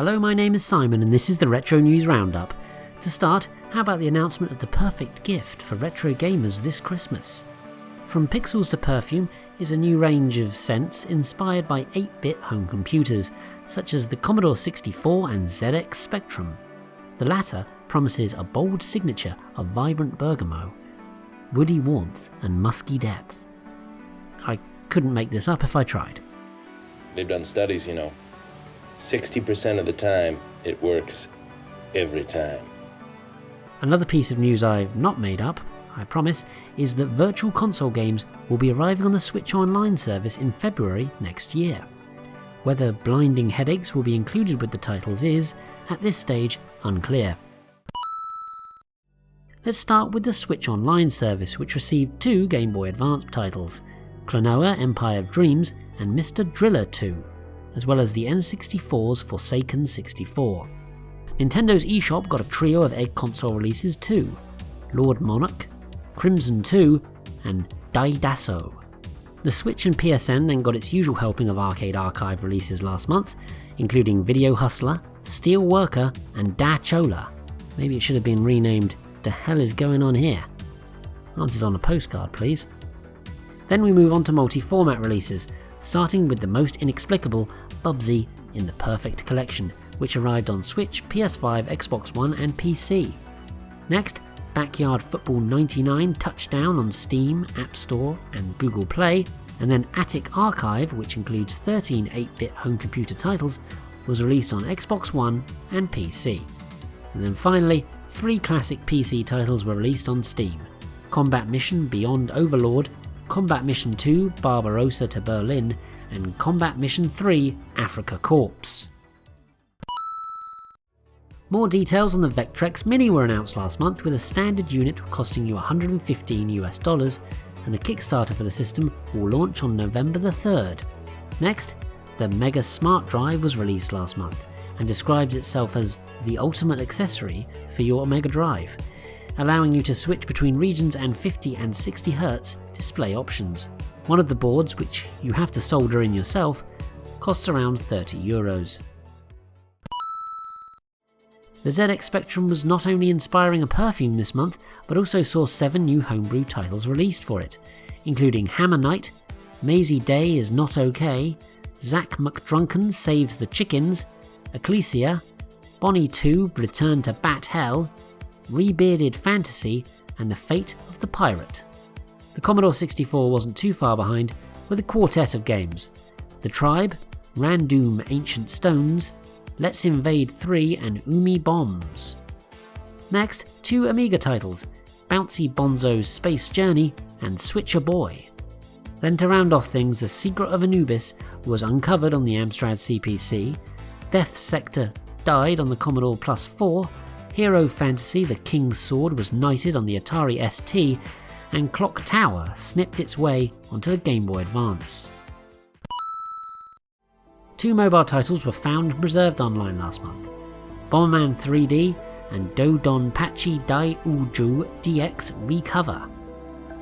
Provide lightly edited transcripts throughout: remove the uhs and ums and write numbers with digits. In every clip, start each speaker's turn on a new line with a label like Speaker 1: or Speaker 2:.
Speaker 1: Hello, my name is Simon and this is the Retro News Roundup. To start, how about the announcement of the perfect gift for retro gamers this Christmas? From Pixels to Perfume is a new range of scents inspired by 8-bit home computers, such as the Commodore 64 and ZX Spectrum. The latter promises a bold signature of vibrant bergamot, woody warmth and musky depth. I couldn't make this up if I tried.
Speaker 2: They've done studies, 60% of the time, it works every time.
Speaker 1: Another piece of news I've not made up, I promise, is that Virtual Console games will be arriving on the Switch Online service in February next year. Whether blinding headaches will be included with the titles is, at this stage, unclear. Let's start with the Switch Online service, which received 2 Game Boy Advance titles, Klonoa Empire of Dreams and Mr. Driller 2, as well as the N64's Forsaken 64. Nintendo's eShop got a trio of egg console releases too, Lord Monarch, Crimson 2 and Daidaso. The Switch and PSN then got its usual helping of Arcade Archive releases last month, including Video Hustler, Steel Worker and Da Chola. Maybe it should have been renamed The Hell Is Going On Here? Answers on a postcard, please. Then we move on to multi-format releases, starting with the most inexplicable Bubsy in the Perfect Collection, which arrived on Switch, PS5, Xbox One and PC. Next, Backyard Football 99 Touchdown on Steam, App Store and Google Play, and then Attic Archive, which includes 13 8-bit home computer titles, was released on Xbox One and PC. And then finally, 3 classic PC titles were released on Steam: Combat Mission Beyond Overlord, Combat Mission 2 Barbarossa to Berlin, and Combat Mission 3 Africa Corps. More details on the Vectrex Mini were announced last month, with a standard unit costing you $115 and the Kickstarter for the system will launch on November the 3rd. Next, the Mega SmartDrive was released last month and describes itself as the ultimate accessory for your Mega Drive, allowing you to switch between regions and 50 and 60 Hz display options. One of the boards, which you have to solder in yourself, costs around €30. The ZX Spectrum was not only inspiring a perfume this month, but also saw 7 new homebrew titles released for it, including Hammer Night, Maisie Day is Not Okay, Zach McDrucken Saves the Chickens, Ecclesia, Boni 2 Return to Bat Hell, Rebearded Fantasy, and The Fate of the Pirate. The Commodore 64 wasn't too far behind, with a quartet of games: The Tribe, Randoom Ancient Stones, Let's Invade 3 and Umi Bombs. Next, 2 Amiga titles, Bouncy Bonzo's Space Journey and Switcher Boy. Then to round off things, The Secret of Anubis was uncovered on the Amstrad CPC, Death Sector died on the Commodore Plus 4, Hero Fantasy The King's Sword was knighted on the Atari ST, and Clock Tower snipped its way onto the Game Boy Advance. 2 mobile titles were found and preserved online last month: Bomberman 3D and Dodonpachi Dai Uju DX Recover.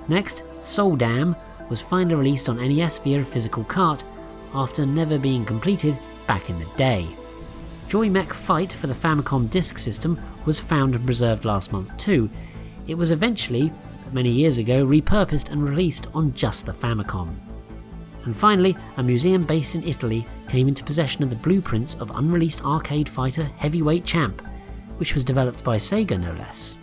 Speaker 1: Next, Soul Dam was finally released on NES via a physical cart after never being completed back in the day. Joy Mech Fight for the Famicom Disk System was found and preserved last month too. It was eventually, many years ago, repurposed and released on just the Famicom. And finally, a museum based in Italy came into possession of the blueprints of unreleased arcade fighter Heavyweight Champ, which was developed by Sega no less.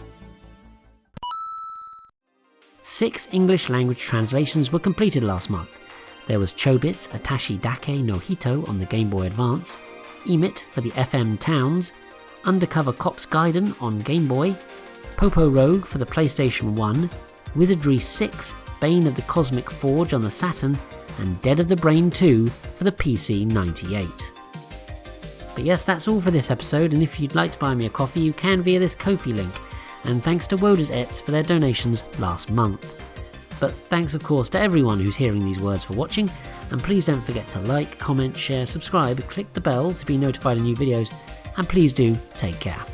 Speaker 1: 6 English language translations were completed last month. There was Chobits Atashi Dake no Hito on the Game Boy Advance, Emit for the FM Towns, Undercover Cops Gaiden on Game Boy, Popo Rogue for the PlayStation 1, Wizardry 6 Bane of the Cosmic Forge on the Saturn, and Dead of the Brain 2 for the PC 98. But yes, that's all for this episode, and if you'd like to buy me a coffee, you can via this Ko-fi link, and thanks to Woders Ets for their donations last month. But thanks of course to everyone who's hearing these words for watching, and please don't forget to like, comment, share, subscribe, click the bell to be notified of new videos, and please do take care.